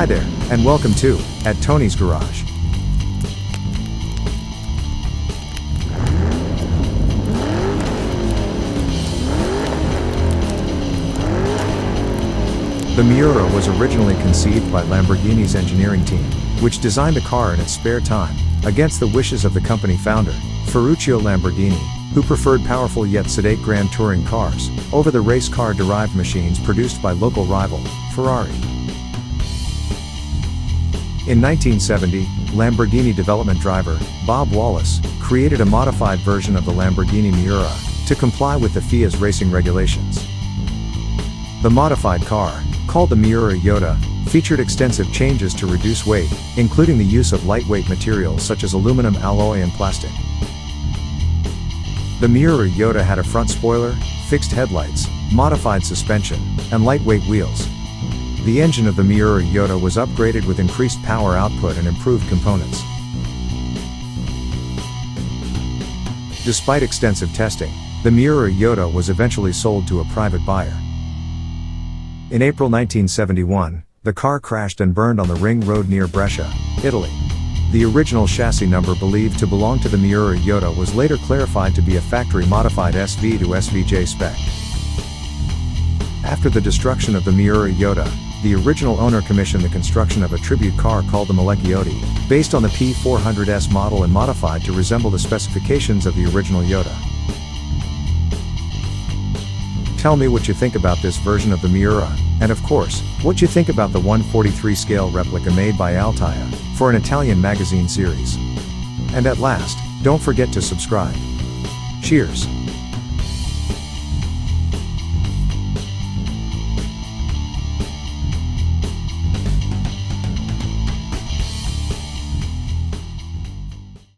Hi there, and welcome to At Tony's Garage. The Miura was originally conceived by Lamborghini's engineering team, which designed the car in its spare time, against the wishes of the company founder, Ferruccio Lamborghini, who preferred powerful yet sedate grand touring cars over the race car-derived machines produced by local rival, Ferrari. In 1970, Lamborghini development driver, Bob Wallace, created a modified version of the Lamborghini Miura to comply with the FIA's racing regulations. The modified car, called the Miura Jota, featured extensive changes to reduce weight, including the use of lightweight materials such as aluminum alloy and plastic. The Miura Jota had a front spoiler, fixed headlights, modified suspension, and lightweight wheels. The engine of the Miura Jota was upgraded with increased power output and improved components. Despite extensive testing, the Miura Jota was eventually sold to a private buyer. In April 1971, the car crashed and burned on the ring road near Brescia, Italy. The original chassis number believed to belong to the Miura Jota was later clarified to be a factory-modified SV to SVJ spec. After the destruction of the Miura Jota, the original owner commissioned the construction of a tribute car called the Molecchiotti, based on the P400S model and modified to resemble the specifications of the original Jota. Tell me what you think about this version of the Miura, and of course, what you think about the 1/43 scale replica made by Altaya, for an Italian magazine series. And at last, don't forget to subscribe. Cheers!